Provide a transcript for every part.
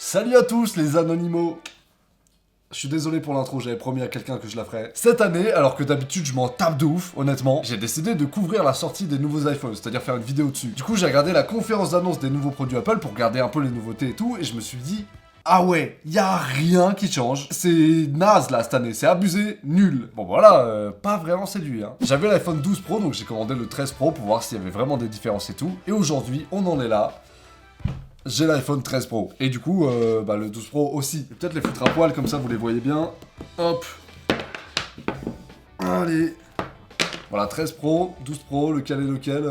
Salut à tous les anonymaux. Je suis désolé pour l'intro, j'avais promis à quelqu'un que je la ferais. Cette année, alors que d'habitude je m'en tape de ouf, honnêtement, j'ai décidé de couvrir la sortie des nouveaux iPhones, c'est-à-dire faire une vidéo dessus. Du coup, j'ai regardé la conférence d'annonce des nouveaux produits Apple pour regarder un peu les nouveautés et tout, et je me suis dit... Ah ouais, y a rien qui change. C'est naze là cette année, c'est abusé, nul. Bon voilà, pas vraiment séduit hein. J'avais l'iPhone 12 Pro, donc j'ai commandé le 13 Pro pour voir s'il y avait vraiment des différences et tout. Et aujourd'hui, on en est là. J'ai l'iPhone 13 Pro. Et du coup, le 12 Pro aussi. Peut-être les foutre à poil, comme ça vous les voyez bien. Hop. Allez. Voilà, 13 Pro, 12 Pro, lequel est lequel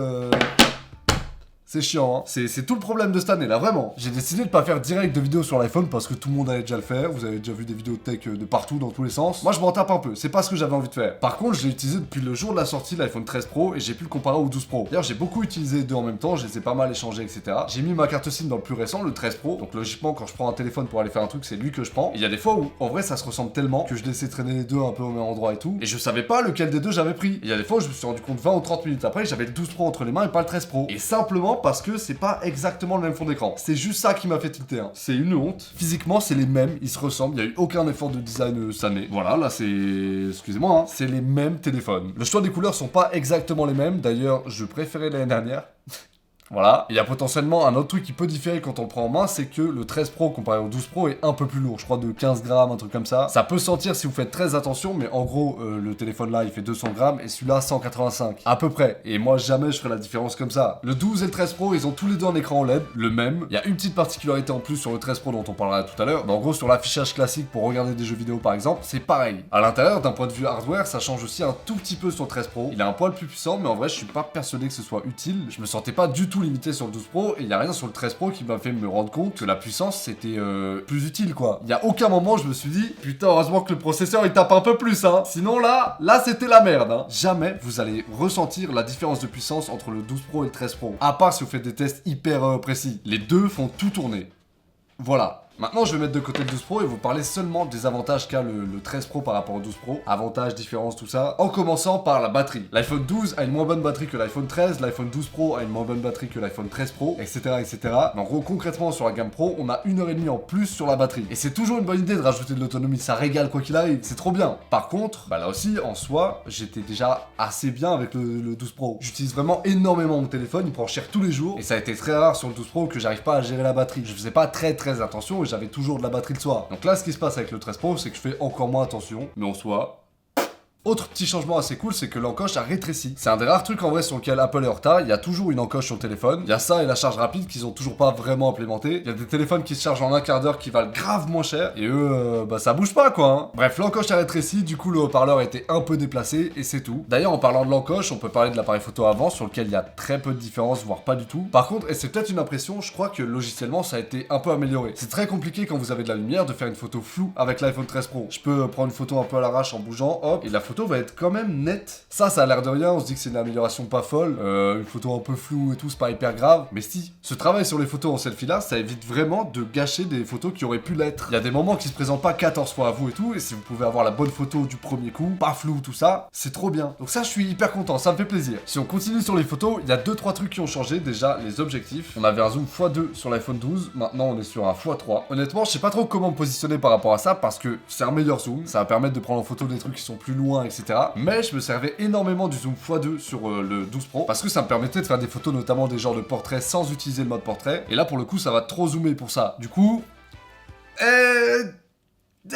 C'est chiant, hein. C'est tout le problème de cette année, là, vraiment. J'ai décidé de pas faire direct de vidéos sur l'iPhone parce que tout le monde allait déjà le faire. Vous avez déjà vu des vidéos de tech de partout, dans tous les sens. Moi, je m'en tape un peu. C'est pas ce que j'avais envie de faire. Par contre, je l'ai utilisé depuis le jour de la sortie de l'iPhone 13 Pro et j'ai pu le comparer au 12 Pro. D'ailleurs, j'ai beaucoup utilisé les deux en même temps. Je les ai pas mal échangés, etc. J'ai mis ma carte SIM dans le plus récent, le 13 Pro. Donc, logiquement, quand je prends un téléphone pour aller faire un truc, c'est lui que je prends. Il y a des fois où, en vrai, ça se ressemble tellement que je laissais traîner les deux un peu au même endroit et tout. Et je savais pas lequel des deux j'avais pris. Il y a des fois où je me suis rendu compte 20 ou 30 minutes après, j'avais le 12 Pro entre les mains et pas le 13 Pro. Et simplement parce que c'est pas exactement le même fond d'écran. C'est juste ça qui m'a fait tilter. Hein. C'est une honte. Physiquement, c'est les mêmes, ils se ressemblent. Il y a eu aucun effort de design cette année. Voilà, là c'est, excusez-moi, hein, c'est les mêmes téléphones. Le choix des couleurs sont pas exactement les mêmes. D'ailleurs, je préférais l'année dernière. Voilà. Il y a potentiellement un autre truc qui peut différer quand on le prend en main, c'est que le 13 Pro comparé au 12 Pro est un peu plus lourd, je crois de 15 grammes, un truc comme ça. Ça peut sentir si vous faites très attention, mais en gros, le téléphone là, il fait 200 grammes et celui-là 185. À peu près. Et moi, jamais je ferai la différence comme ça. Le 12 et le 13 Pro, ils ont tous les deux un écran OLED, le même. Il y a une petite particularité en plus sur le 13 Pro dont on parlera tout à l'heure. Mais en gros, sur l'affichage classique pour regarder des jeux vidéo par exemple, c'est pareil. À l'intérieur, d'un point de vue hardware, ça change aussi un tout petit peu sur le 13 Pro. Il est un poil plus puissant, mais en vrai, je suis pas persuadé que ce soit utile. Je me sentais pas du tout limité sur le 12 Pro. Et il y a rien sur le 13 Pro qui m'a fait me rendre compte que la puissance c'était plus utile quoi. Il y a aucun moment je me suis dit putain heureusement que le processeur il tape un peu plus hein. Sinon là c'était la merde hein. Jamais vous allez ressentir la différence de puissance entre le 12 Pro et le 13 Pro. À part si vous faites des tests hyper précis. Les deux font tout tourner. Voilà. Maintenant, je vais mettre de côté le 12 Pro et vous parler seulement des avantages qu'a le 13 Pro par rapport au 12 Pro. Avantages, différences, tout ça. En commençant par la batterie. L'iPhone 12 a une moins bonne batterie que l'iPhone 13, l'iPhone 12 Pro a une moins bonne batterie que l'iPhone 13 Pro, etc., etc. Mais en gros, concrètement, sur la gamme Pro, on a 1h30 en plus sur la batterie. Et c'est toujours une bonne idée de rajouter de l'autonomie, ça régale quoi qu'il arrive, c'est trop bien. Par contre, là aussi, en soi, j'étais déjà assez bien avec le 12 Pro. J'utilise vraiment énormément mon téléphone, il prend cher tous les jours. Et ça a été très rare sur le 12 Pro que j'arrive pas à gérer la batterie. Je faisais pas très attention et j'avais toujours de la batterie le soir. Donc là, ce qui se passe avec le 13 Pro, c'est que je fais encore moins attention, mais en soi... Autre petit changement assez cool, c'est que l'encoche a rétréci. C'est un des rares trucs en vrai sur lequel Apple est en retard. Il y a toujours une encoche sur le téléphone. Il y a ça et la charge rapide qu'ils ont toujours pas vraiment implémenté. Il y a des téléphones qui se chargent en un quart d'heure qui valent grave moins cher. Et eux, ça bouge pas quoi. Hein. Bref, l'encoche a rétréci, du coup le haut-parleur a été un peu déplacé et c'est tout. D'ailleurs, en parlant de l'encoche, on peut parler de l'appareil photo avant sur lequel il y a très peu de différence, voire pas du tout. Par contre, et c'est peut-être une impression, je crois que logiciellement ça a été un peu amélioré. C'est très compliqué quand vous avez de la lumière de faire une photo floue avec l'iPhone 13 Pro. Je peux prendre une photo un peu à l'arrache en bougeant, hop, et la photo va être quand même net. Ça a l'air de rien, on se dit que c'est une amélioration pas folle, une photo un peu floue et tout, c'est pas hyper grave, mais si. Ce travail sur les photos en selfie là, ça évite vraiment de gâcher des photos qui auraient pu l'être. Il y a des moments qui se présentent pas 14 fois à vous et tout, et si vous pouvez avoir la bonne photo du premier coup, pas flou, tout ça, c'est trop bien. Donc ça, je suis hyper content, ça me fait plaisir. Si on continue sur les photos, il y a 2-3 trucs qui ont changé. Déjà, les objectifs. On avait un zoom x2 sur l'iPhone 12, maintenant on est sur un x3. Honnêtement, je sais pas trop comment me positionner par rapport à ça, parce que c'est un meilleur zoom, ça va permettre de prendre en photo des trucs qui sont plus loin, etc. Mais je me servais énormément du zoom x2 sur le 12 Pro parce que ça me permettait de faire des photos notamment des genres de portraits sans utiliser le mode portrait et là pour le coup ça va trop zoomer pour ça. Du coup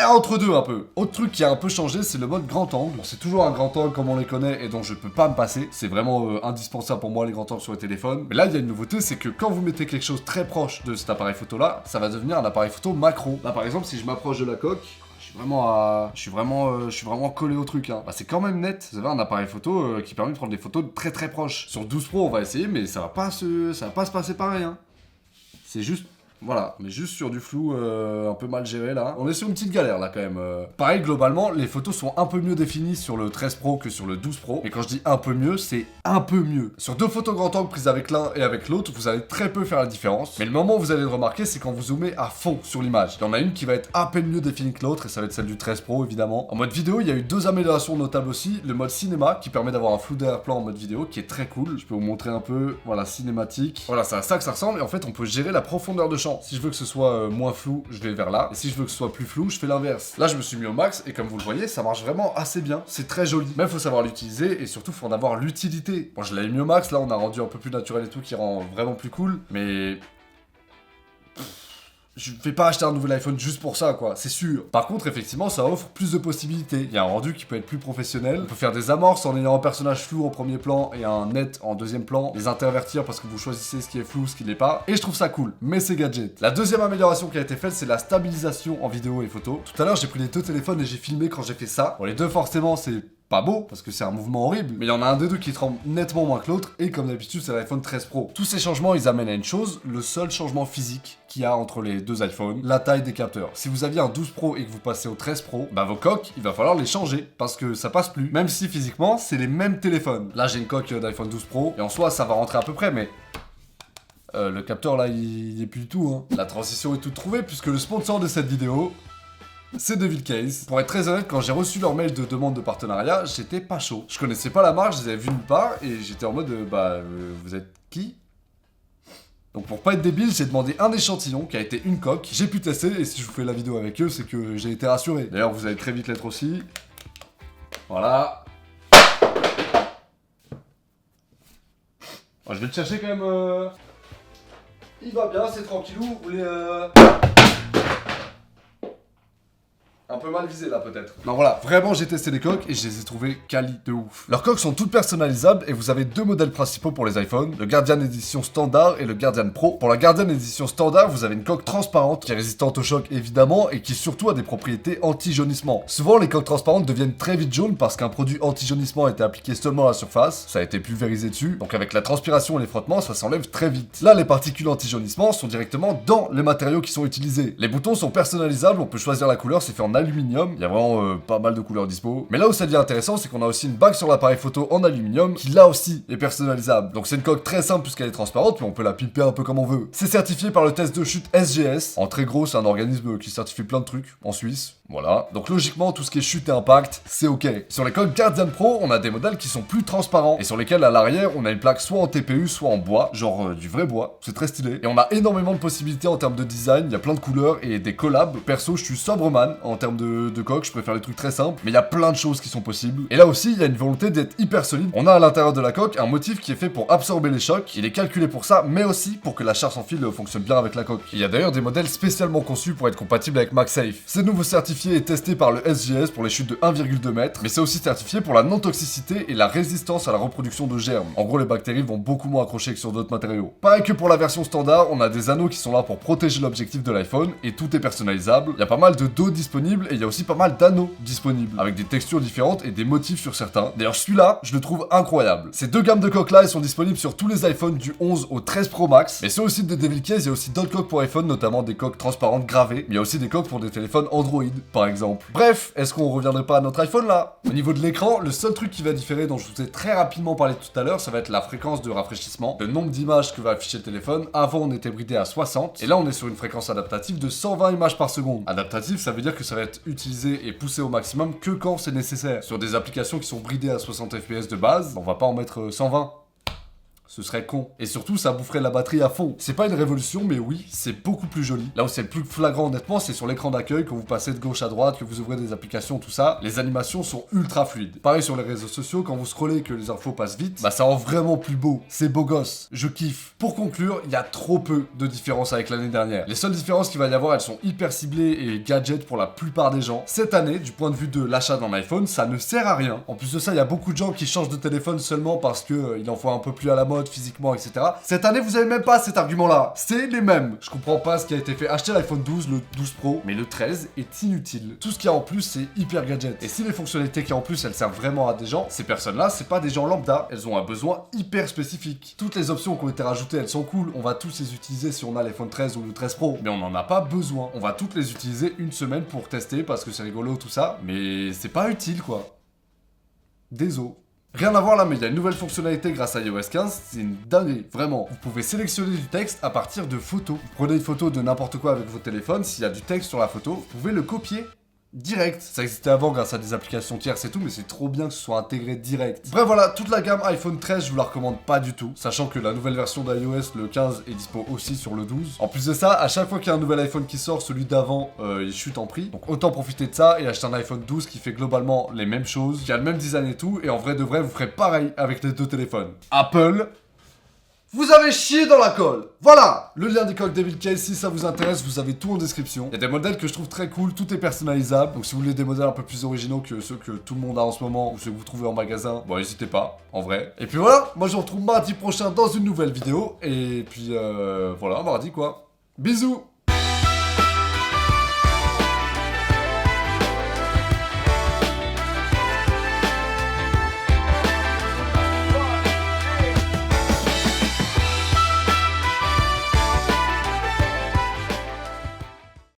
entre deux un peu. Autre truc qui a un peu changé, c'est le mode grand angle. Bon, c'est toujours un grand angle comme on les connaît et dont je peux pas me passer. C'est vraiment indispensable pour moi les grands angles sur les téléphones. Mais là il y a une nouveauté, c'est que quand vous mettez quelque chose très proche de cet appareil photo là, ça va devenir un appareil photo macro. Là par exemple si je m'approche de la coque, je suis vraiment collé au truc. Hein. Bah, c'est quand même net. Vous avez un appareil photo qui permet de prendre des photos très proches. Sur 12 Pro, on va essayer, mais ça va pas se passer pareil. Hein. C'est juste Voilà, mais juste sur du flou un peu mal géré là. On est sur une petite galère là quand même. Pareil, globalement, les photos sont un peu mieux définies sur le 13 Pro que sur le 12 Pro. Et quand je dis un peu mieux, c'est un peu mieux. Sur deux photos grand angle prises avec l'un et avec l'autre, vous allez très peu faire la différence. Mais le moment où vous allez le remarquer, c'est quand vous zoomez à fond sur l'image. Il y en a une qui va être à peine mieux définie que l'autre, et ça va être celle du 13 Pro évidemment. En mode vidéo, il y a eu deux améliorations notables aussi. Le mode cinéma, qui permet d'avoir un flou d'arrière-plan en mode vidéo, qui est très cool. Je peux vous montrer un peu, voilà, cinématique. Voilà, c'est à ça que ça ressemble. Et en fait, on peut gérer la profondeur de champ. Si je veux que ce soit moins flou, je vais vers là. Et si je veux que ce soit plus flou, je fais l'inverse. Là, je me suis mis au max et comme vous le voyez, ça marche vraiment assez bien. C'est très joli. Mais il faut savoir l'utiliser et surtout, faut en avoir l'utilité. Bon, je l'avais mis au max. Là, on a rendu un peu plus naturel et tout qui rend vraiment plus cool. Mais je vais pas acheter un nouvel iPhone juste pour ça, quoi, c'est sûr. Par contre, effectivement, ça offre plus de possibilités. Il y a un rendu qui peut être plus professionnel. On peut faire des amorces en ayant un personnage flou en premier plan et un net en deuxième plan. Les intervertir parce que vous choisissez ce qui est flou, ce qui l'est pas. Et je trouve ça cool, mais c'est gadget. La deuxième amélioration qui a été faite, c'est la stabilisation en vidéo et photo. Tout à l'heure, j'ai pris les deux téléphones et j'ai filmé quand j'ai fait ça. Bon, les deux, forcément, c'est pas beau, parce que c'est un mouvement horrible, mais il y en a un des deux qui tremble nettement moins que l'autre, et comme d'habitude, c'est l'iPhone 13 Pro. Tous ces changements, ils amènent à une chose, le seul changement physique qu'il y a entre les deux iPhones, la taille des capteurs. Si vous aviez un 12 Pro et que vous passez au 13 Pro, bah vos coques, il va falloir les changer, parce que ça passe plus, même si physiquement, c'est les mêmes téléphones. Là, j'ai une coque d'iPhone 12 Pro, et en soi, ça va rentrer à peu près, mais le capteur, là, il est plus du tout, hein. La transition est toute trouvée, puisque le sponsor de cette vidéo, c'est Devilcase. Pour être très honnête, quand j'ai reçu leur mail de demande de partenariat, j'étais pas chaud. Je connaissais pas la marque, je les avais vus nulle part, et j'étais en mode, vous êtes qui? Donc pour pas être débile, j'ai demandé un échantillon qui a été une coque. J'ai pu tester, et si je vous fais la vidéo avec eux, c'est que j'ai été rassuré. D'ailleurs, vous allez très vite l'être aussi. Voilà. Bon, je vais le chercher quand même. Il va bien, c'est tranquillou. Vous voulez un peu mal visé là peut-être. Non voilà, vraiment j'ai testé les coques et je les ai trouvées quali de ouf. Leurs coques sont toutes personnalisables et vous avez deux modèles principaux pour les iPhones, le Guardian édition standard et le Guardian Pro. Pour la Guardian édition standard, vous avez une coque transparente qui est résistante au choc évidemment et qui surtout a des propriétés anti-jaunissement. Souvent les coques transparentes deviennent très vite jaunes parce qu'un produit anti-jaunissement a été appliqué seulement à la surface, ça a été pulvérisé dessus, donc avec la transpiration et les frottements ça s'enlève très vite. Là les particules anti-jaunissement sont directement dans les matériaux qui sont utilisés. Les boutons sont personnalisables, on peut choisir la couleur, c'est fait en aluminium, il y a vraiment pas mal de couleurs dispo. Mais là où ça devient intéressant, c'est qu'on a aussi une bague sur l'appareil photo en aluminium qui là aussi est personnalisable. Donc c'est une coque très simple puisqu'elle est transparente, mais on peut la piper un peu comme on veut. C'est certifié par le test de chute SGS. En très gros, c'est un organisme qui certifie plein de trucs en Suisse. Voilà. Donc logiquement, tout ce qui est chute et impact, c'est ok. Sur les coques Guardian Pro, on a des modèles qui sont plus transparents et sur lesquels à l'arrière, on a une plaque soit en TPU, soit en bois, genre du vrai bois. C'est très stylé. Et on a énormément de possibilités en termes de design, il y a plein de couleurs et des collabs. Perso, je suis sobreman en termes de coque, je préfère les trucs très simples, mais il y a plein de choses qui sont possibles. Et là aussi, il y a une volonté d'être hyper solide. On a à l'intérieur de la coque un motif qui est fait pour absorber les chocs, il est calculé pour ça, mais aussi pour que la charge sans fil fonctionne bien avec la coque. Il y a d'ailleurs des modèles spécialement conçus pour être compatibles avec MagSafe. C'est de nouveau certifié et testé par le SGS pour les chutes de 1,2 m, mais c'est aussi certifié pour la non-toxicité et la résistance à la reproduction de germes. En gros, les bactéries vont beaucoup moins accrocher que sur d'autres matériaux. Pareil que pour la version standard, on a des anneaux qui sont là pour protéger l'objectif de l'iPhone, et tout est personnalisable. Il y a pas mal de dos disponibles, et il y a aussi pas mal d'anneaux disponibles, avec des textures différentes et des motifs sur certains. D'ailleurs, celui-là, je le trouve incroyable. Ces deux gammes de coques là, elles sont disponibles sur tous les iPhones du 11 au 13 Pro Max, mais sur le site de Devilcase, il y a aussi d'autres coques pour iPhone, notamment des coques transparentes gravées, mais il y a aussi des coques pour des téléphones Android, par exemple. Bref, est-ce qu'on reviendrait pas à notre iPhone là? Au niveau de l'écran, le seul truc qui va différer, dont je vous ai très rapidement parlé tout à l'heure, ça va être la fréquence de rafraîchissement, le nombre d'images que va afficher le téléphone. Avant, on était bridé à 60, et là, on est sur une fréquence adaptative de 120 images par seconde. Adaptatif, ça veut dire que ça va être utilisé et poussé au maximum que quand c'est nécessaire. Sur des applications qui sont bridées à 60 fps de base, on va pas en mettre 120. Ce serait con. Et surtout, ça boufferait la batterie à fond. C'est pas une révolution, mais oui, c'est beaucoup plus joli. Là où c'est le plus flagrant, honnêtement, c'est sur l'écran d'accueil, quand vous passez de gauche à droite, que vous ouvrez des applications, tout ça, les animations sont ultra fluides. Pareil sur les réseaux sociaux, quand vous scrollez et que les infos passent vite, bah ça rend vraiment plus beau. C'est beau gosse. Je kiffe. Pour conclure, il y a trop peu de différences avec l'année dernière. Les seules différences qu'il va y avoir, elles sont hyper ciblées et gadget pour la plupart des gens. Cette année, du point de vue de l'achat d'un iPhone, ça ne sert à rien. En plus de ça, il y a beaucoup de gens qui changent de téléphone seulement parce que il en faut un peu plus à la mode physiquement, etc. Cette année, vous avez même pas cet argument-là. C'est les mêmes. Je comprends pas ce qui a été fait. Acheter l'iPhone 12, le 12 Pro, mais le 13 est inutile. Tout ce qu'il y a en plus, c'est hyper gadget. Et si les fonctionnalités qu'il y a en plus, elles servent vraiment à des gens, ces personnes-là, c'est pas des gens lambda. Elles ont un besoin hyper spécifique. Toutes les options qui ont été rajoutées, elles sont cool. On va tous les utiliser si on a l'iPhone 13 ou le 13 Pro. Mais on n'en a pas besoin. On va toutes les utiliser une semaine pour tester parce que c'est rigolo, tout ça. Mais c'est pas utile, quoi. Désolé. Rien à voir là, mais il y a une nouvelle fonctionnalité grâce à iOS 15, c'est une dinguerie, vraiment. Vous pouvez sélectionner du texte à partir de photos. Vous prenez une photo de n'importe quoi avec votre téléphone, s'il y a du texte sur la photo, vous pouvez le copier direct. Ça existait avant grâce à des applications tierces et tout, mais c'est trop bien que ce soit intégré direct. Bref voilà, toute la gamme iPhone 13, je vous la recommande pas du tout, sachant que la nouvelle version d'iOS, le 15, est dispo aussi sur le 12. En plus de ça, à chaque fois qu'il y a un nouvel iPhone qui sort, celui d'avant, il chute en prix. Donc autant profiter de ça et acheter un iPhone 12 qui fait globalement les mêmes choses, qui a le même design et tout, et en vrai de vrai, vous ferez pareil avec les deux téléphones. Apple, vous avez chié dans la colle. Voilà. Le lien des coques Devil Case, si ça vous intéresse, vous avez tout en description. Il y a des modèles que je trouve très cool, tout est personnalisable. Donc si vous voulez des modèles un peu plus originaux que ceux que tout le monde a en ce moment, ou ceux que vous trouvez en magasin, bon n'hésitez pas, en vrai. Et puis voilà, moi je vous retrouve mardi prochain dans une nouvelle vidéo. Et puis voilà, mardi quoi. Bisous.